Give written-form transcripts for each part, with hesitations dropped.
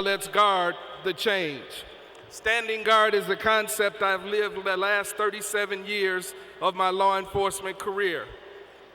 Let's guard the change. Standing guard is a concept I've lived the last 37 years of my law enforcement career.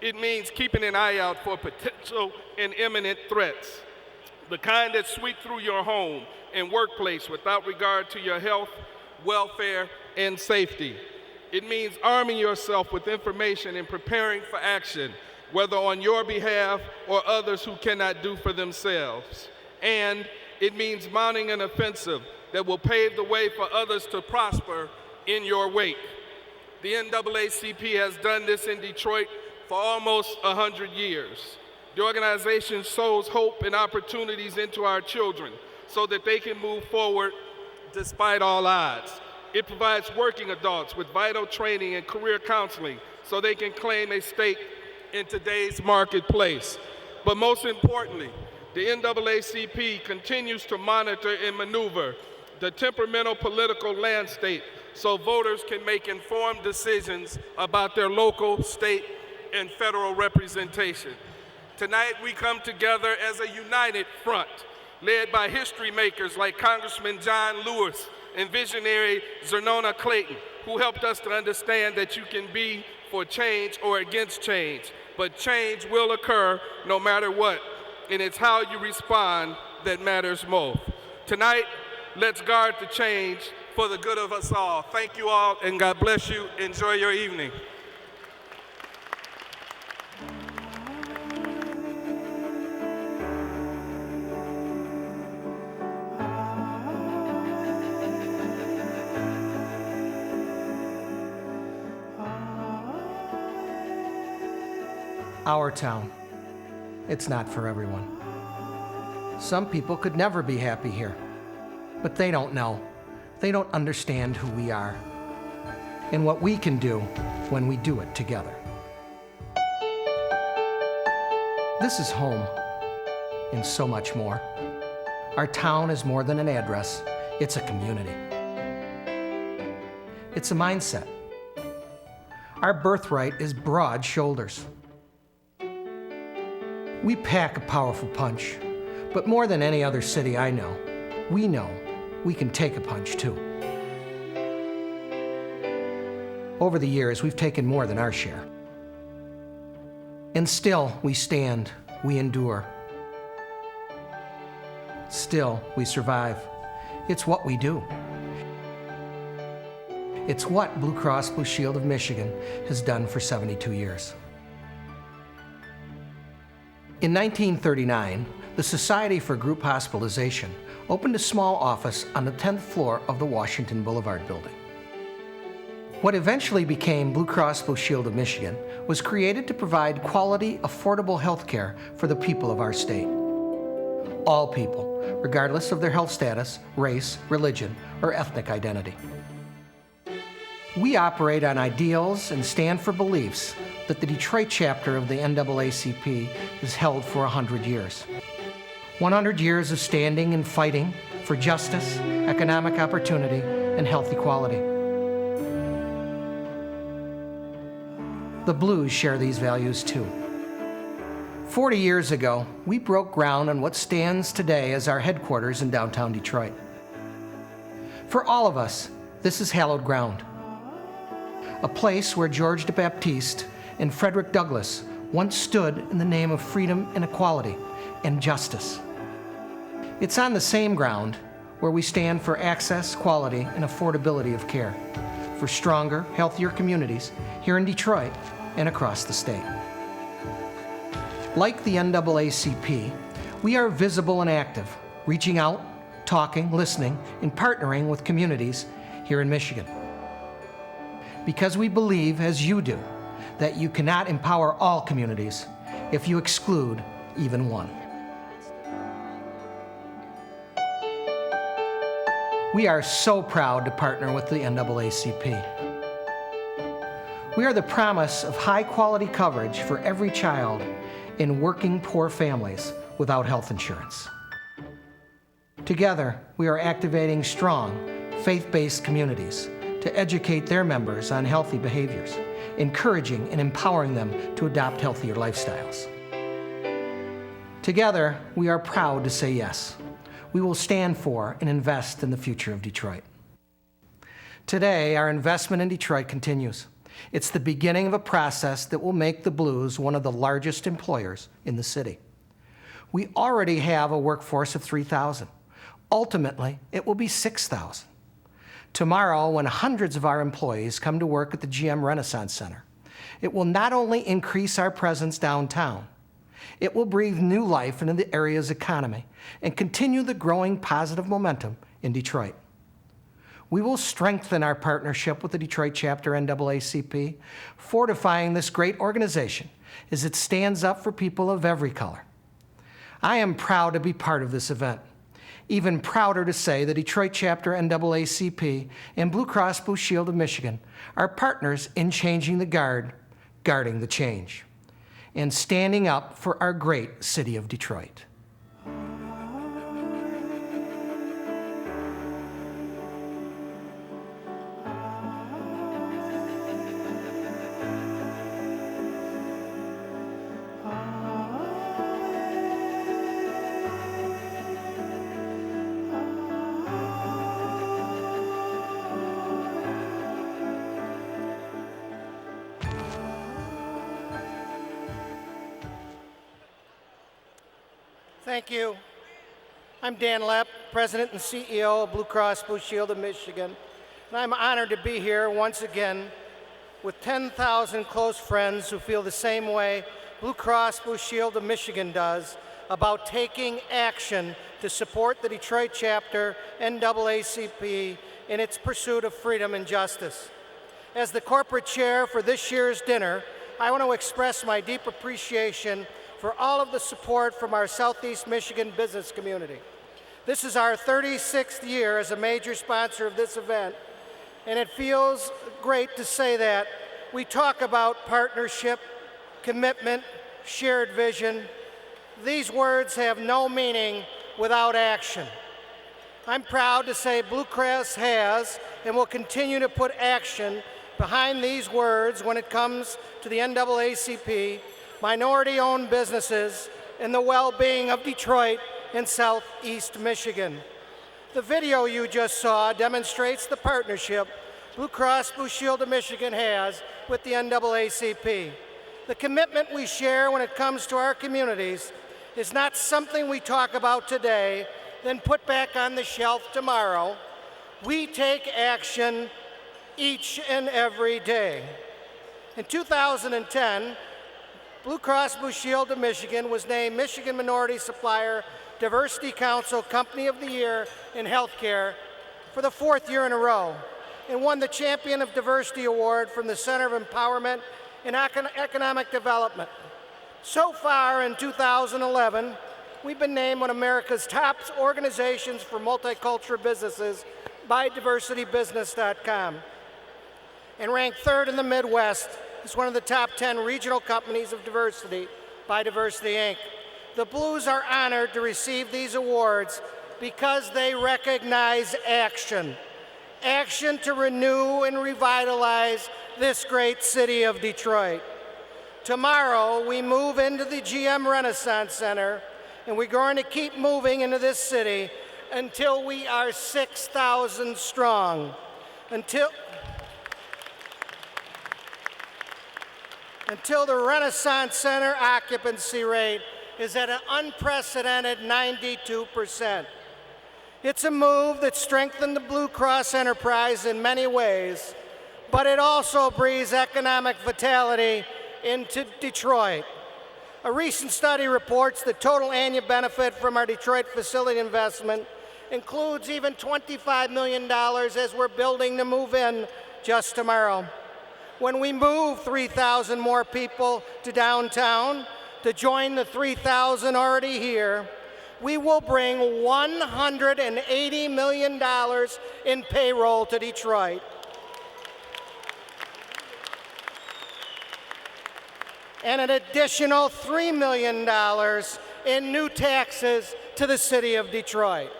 It means keeping an eye out for potential and imminent threats, the kind that sweep through your home and workplace without regard to your health, welfare, and safety. It means arming yourself with information and preparing for action, whether on your behalf or others who cannot do for themselves. And it means mounting an offensive that will pave the way for others to prosper in your wake. The NAACP has done this in Detroit for almost 100 years. The organization sows hope and opportunities into our children so that they can move forward despite all odds. It provides working adults with vital training and career counseling so they can claim a stake in today's marketplace. But most importantly, the NAACP continues to monitor and maneuver the temperamental political landscape so voters can make informed decisions about their local, state, and federal representation. Tonight, we come together as a united front, led by history makers like Congressman John Lewis and visionary Zernona Clayton, who helped us to understand that you can be for change or against change, but change will occur no matter what, and it's how you respond that matters most. Tonight, let's guard the change for the good of us all. Thank you all, and God bless you. Enjoy your evening. Our town. It's not for everyone. Some people could never be happy here, but they don't know. They don't understand who we are and what we can do when we do it together. This is home and so much more. Our town is more than an address. It's a community. It's a mindset. Our birthright is broad shoulders. We pack a powerful punch, but more than any other city I know we can take a punch too. Over the years, we've taken more than our share. And still, we stand, we endure. Still, we survive. It's what we do. It's what Blue Cross Blue Shield of Michigan has done for 72 years. In 1939, the Society for Group Hospitalization opened a small office on the 10th floor of the Washington Boulevard building. What eventually became Blue Cross Blue Shield of Michigan was created to provide quality, affordable health care for the people of our state. All people, regardless of their health status, race, religion, or ethnic identity. We operate on ideals and stand for beliefs that the Detroit chapter of the NAACP has held for 100 years. 100 years of standing and fighting for justice, economic opportunity, and health equality. The Blues share these values too. 40 years ago, we broke ground on what stands today as our headquarters in downtown Detroit. For all of us, this is hallowed ground. A place where George the Baptiste and Frederick Douglass once stood in the name of freedom and equality and justice. It's on the same ground where we stand for access, quality, and affordability of care, for stronger, healthier communities here in Detroit and across the state. Like the NAACP, we are visible and active, reaching out, talking, listening, and partnering with communities here in Michigan. Because we believe, as you do, that you cannot empower all communities if you exclude even one. We are so proud to partner with the NAACP. We are the promise of high-quality coverage for every child in working poor families without health insurance. Together, we are activating strong, faith-based communities to educate their members on healthy behaviors, encouraging and empowering them to adopt healthier lifestyles. Together, we are proud to say yes. we will stand for and invest in the future of Detroit. Today, our investment in Detroit continues. It's the beginning of a process that will make the Blues one of the largest employers in the city. We already have a workforce of 3,000. Ultimately, it will be 6,000. Tomorrow, when hundreds of our employees come to work at the GM Renaissance Center, it will not only increase our presence downtown, it will breathe new life into the area's economy and continue the growing positive momentum in Detroit. We will strengthen our partnership with the Detroit chapter NAACP, fortifying this great organization as it stands up for people of every color. I am proud to be part of this event. Even prouder to say the Detroit chapter NAACP and Blue Cross Blue Shield of Michigan are partners in changing the guard, guarding the change, and standing up for our great city of Detroit. Thank you. I'm Dan Lepp, President and CEO of Blue Cross Blue Shield of Michigan, and I'm honored to be here once again with 10,000 close friends who feel the same way Blue Cross Blue Shield of Michigan does about taking action to support the Detroit chapter NAACP in its pursuit of freedom and justice. As the corporate chair for this year's dinner, I want to express my deep appreciation for all of the support from our Southeast Michigan business community. This is our 36th year as a major sponsor of this event, and it feels great to say that. We talk about partnership, commitment, shared vision. These words have no meaning without action. I'm proud to say Blue Cross has and will continue to put action behind these words when it comes to the NAACP, minority-owned businesses, and the well-being of Detroit and Southeast Michigan. The video you just saw demonstrates the partnership Blue Cross Blue Shield of Michigan has with the NAACP. The commitment we share when it comes to our communities is not something we talk about today, then put back on the shelf tomorrow. We take action each and every day. In 2010, Blue Cross Blue Shield of Michigan was named Michigan Minority Supplier Diversity Council Company of the Year in Healthcare for the 4th year in a row, and won the Champion of Diversity Award from the Center of Empowerment and Economic Development. So far in 2011, we've been named one of America's top organizations for multicultural businesses by DiversityBusiness.com, and ranked 3rd in the Midwest as one of the top 10 regional companies of diversity by Diversity Inc. The Blues are honored to receive these awards because they recognize action. Action to renew and revitalize this great city of Detroit. Tomorrow, we move into the GM Renaissance Center, and we're going to keep moving into this city until we are 6,000 strong. Until the Renaissance Center occupancy rate is at an unprecedented 92%. It's a move that strengthened the Blue Cross enterprise in many ways, but it also breathes economic vitality into Detroit. A recent study reports the total annual benefit from our Detroit facility investment includes even $25 million as we're building to move in just tomorrow. When we move 3,000 more people to downtown to join the 3,000 already here, we will bring $180 million in payroll to Detroit. And an additional $3 million in new taxes to the city of Detroit.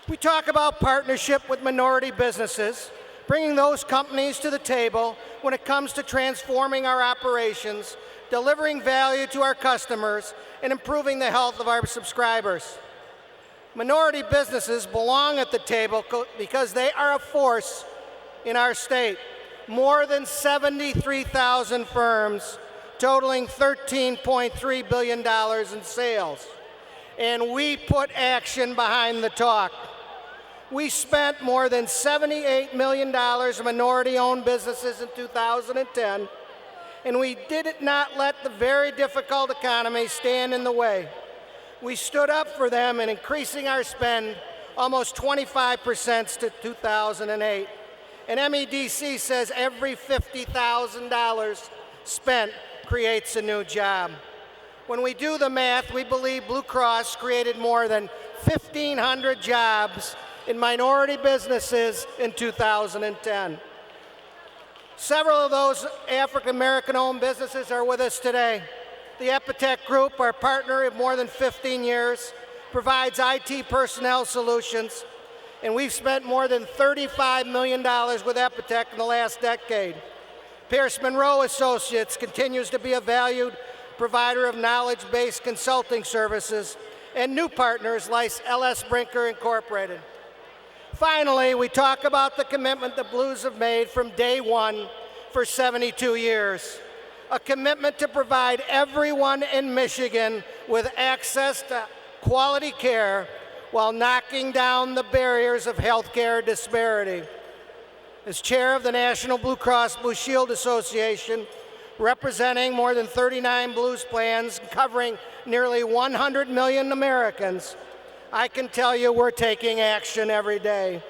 We talk about partnership with minority businesses, bringing those companies to the table when it comes to transforming our operations, delivering value to our customers, and improving the health of our subscribers. Minority businesses belong at the table because they are a force in our state. More than 73,000 firms, totaling $13.3 billion in sales. And we put action behind the talk. We spent more than $78 million in minority-owned businesses in 2010, and we did not let the very difficult economy stand in the way. We stood up for them in increasing our spend almost 25% to 2008. And MEDC says every $50,000 spent creates a new job. When we do the math, we believe Blue Cross created more than 1,500 jobs in minority businesses in 2010. Several of those African-American-owned businesses are with us today. The Epitech Group, our partner of more than 15 years, provides IT personnel solutions, and we've spent more than $35 million with Epitech in the last decade. Pierce Monroe Associates continues to be a valued provider of knowledge-based consulting services, and new partners like LS Brinker Incorporated. Finally, we talk about the commitment the Blues have made from day one for 72 years. A commitment to provide everyone in Michigan with access to quality care while knocking down the barriers of healthcare disparity. As chair of the National Blue Cross Blue Shield Association, representing more than 39 Blues plans covering nearly 100 million Americans, I can tell you we're taking action every day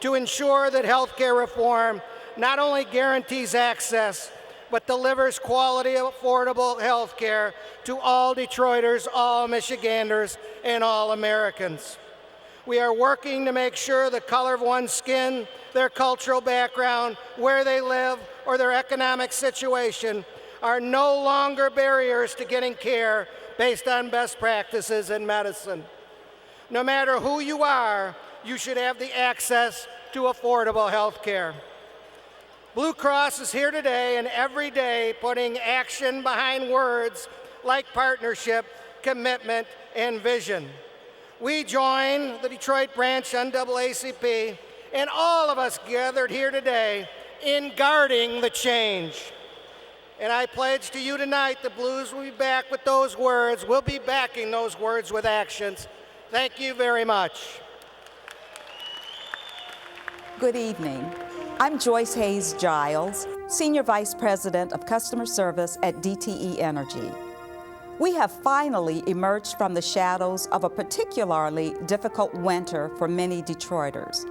to ensure that healthcare reform not only guarantees access, but delivers quality, affordable healthcare to all Detroiters, all Michiganders, and all Americans. We are working to make sure the color of one's skin, their cultural background, where they live, or their economic situation are no longer barriers to getting care based on best practices in medicine. No matter who you are, you should have the access to affordable health care. Blue Cross is here today and every day putting action behind words like partnership, commitment, and vision. We join the Detroit branch NAACP and all of us gathered here today in guarding the change. And I pledge to you tonight the Blues will be back with those words. We'll be backing those words with actions. Thank you very much. Good evening. I'm Joyce Hayes Giles, Senior Vice President of Customer Service at DTE Energy. We have finally emerged from the shadows of a particularly difficult winter for many Detroiters.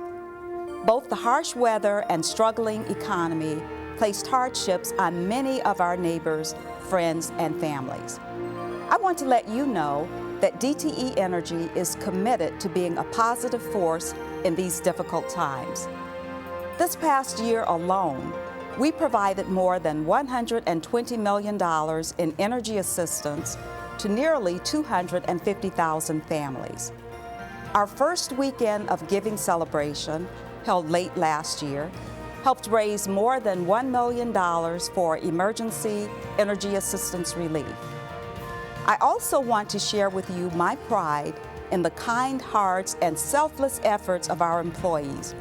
Both the harsh weather and struggling economy placed hardships on many of our neighbors, friends, and families. I want to let you know that DTE Energy is committed to being a positive force in these difficult times. This past year alone, we provided more than $120 million in energy assistance to nearly 250,000 families. Our first weekend of giving celebration, held late last year, helped raise more than $1 million for emergency energy assistance relief. I also want to share with you my pride in the kind hearts and selfless efforts of our employees,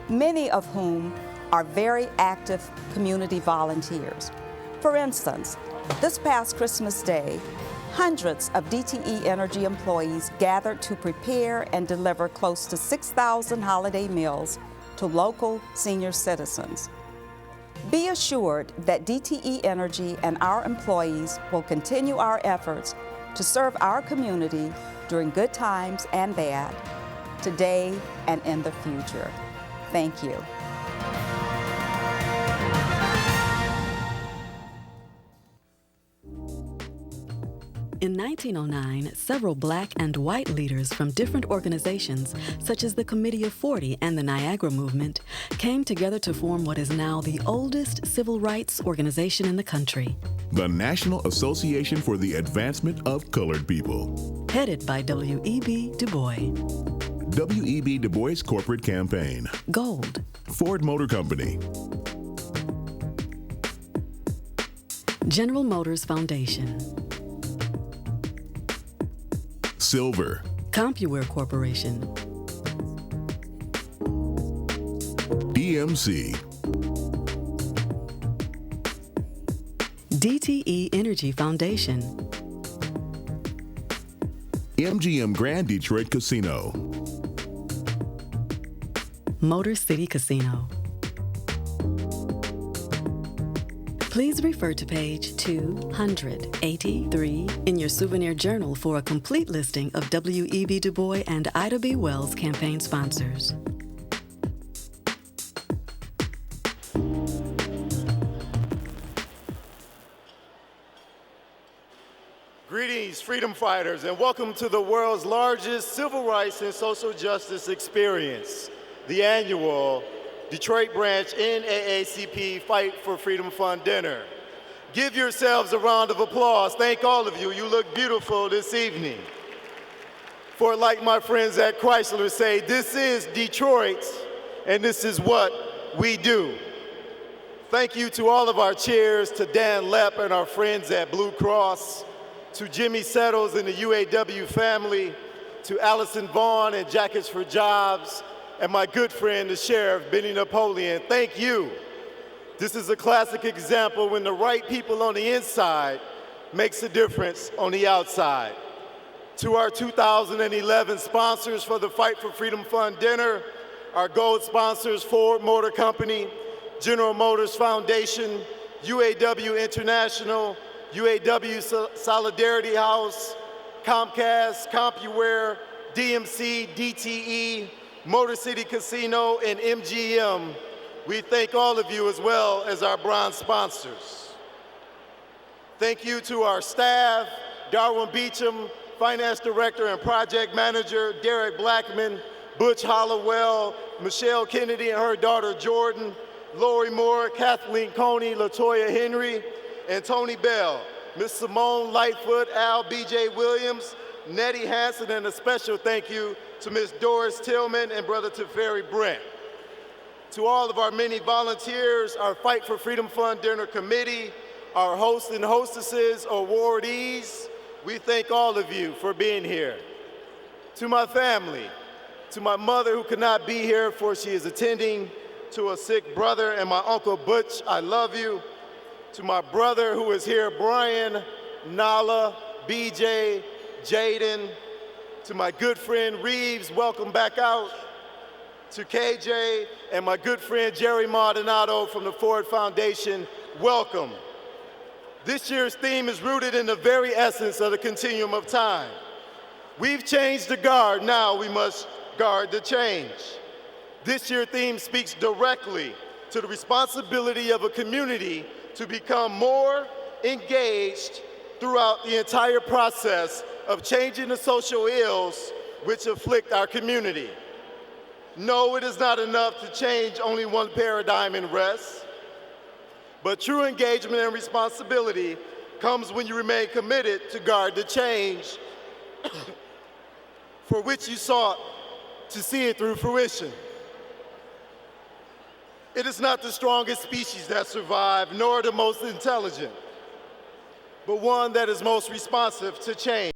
many of whom are very active community volunteers. For instance, this past Christmas Day, hundreds of DTE Energy employees gathered to prepare and deliver close to 6,000 holiday meals to local senior citizens. Be assured that DTE Energy and our employees will continue our efforts to serve our community during good times and bad, today and in the future. Thank you. In 1909, several black and white leaders from different organizations, such as the Committee of 40 and the Niagara Movement, came together to form what is now the oldest civil rights organization in the country. The National Association for the Advancement of Colored People. Headed by W.E.B. Du Bois. W.E.B. Du Bois Corporate Campaign. Gold. Ford Motor Company. General Motors Foundation. Silver, CompuWare Corporation, DMC, DTE Energy Foundation, MGM Grand Detroit Casino, Motor City Casino. Please refer to page 283 in your souvenir journal for a complete listing of W.E.B. Du Bois and Ida B. Wells campaign sponsors. Greetings, freedom fighters, and welcome to the world's largest civil rights and social justice experience, the annual Detroit Branch NAACP Fight for Freedom Fund Dinner. Give yourselves a round of applause. Thank all of you. You look beautiful this evening. For like my friends at Chrysler say, this is Detroit, and this is what we do. Thank you to all of our chairs, to Dan Lepp and our friends at Blue Cross, to Jimmy Settles and the UAW family, to Allison Vaughn and Jackets for Jobs, and my good friend, the Sheriff, Benny Napoleon. Thank you. This is a classic example when the right people on the inside makes a difference on the outside. To our 2011 sponsors for the Fight for Freedom Fund Dinner, our gold sponsors, Ford Motor Company, General Motors Foundation, UAW International, UAW Solidarity House, Comcast, CompuWare, DMC, DTE, Motor City Casino, and MGM. We thank all of you as well as our bronze sponsors. Thank you to our staff, Darwin Beecham, Finance Director and Project Manager, Derek Blackman, Butch Hollowell, Michelle Kennedy and her daughter Jordan, Lori Moore, Kathleen Coney, LaToya Henry, and Tony Bell, Ms. Simone Lightfoot, Al B.J. Williams, Nettie Hansen, and a special thank you to Ms. Doris Tillman and Brother Teferi Brent. To all of our many volunteers, our Fight for Freedom Fund Dinner Committee, our hosts and hostesses, awardees, we thank all of you for being here. To my family, to my mother who could not be here for she is attending to a sick brother, and my Uncle Butch, I love you. To my brother who is here, Brian, Nala, BJ, Jaden. To my good friend Reeves, welcome back out. To KJ and my good friend Jerry Maldonado from the Ford Foundation, welcome. This year's theme is rooted in the very essence of the continuum of time. We've changed the guard, now we must guard the change. This year's theme speaks directly to the responsibility of a community to become more engaged throughout the entire process of changing the social ills which afflict our community. No, it is not enough to change only one paradigm and rest, but true engagement and responsibility comes when you remain committed to guard the change for which you sought to see it through fruition. It is not the strongest species that survive, nor the most intelligent, but one that is most responsive to change.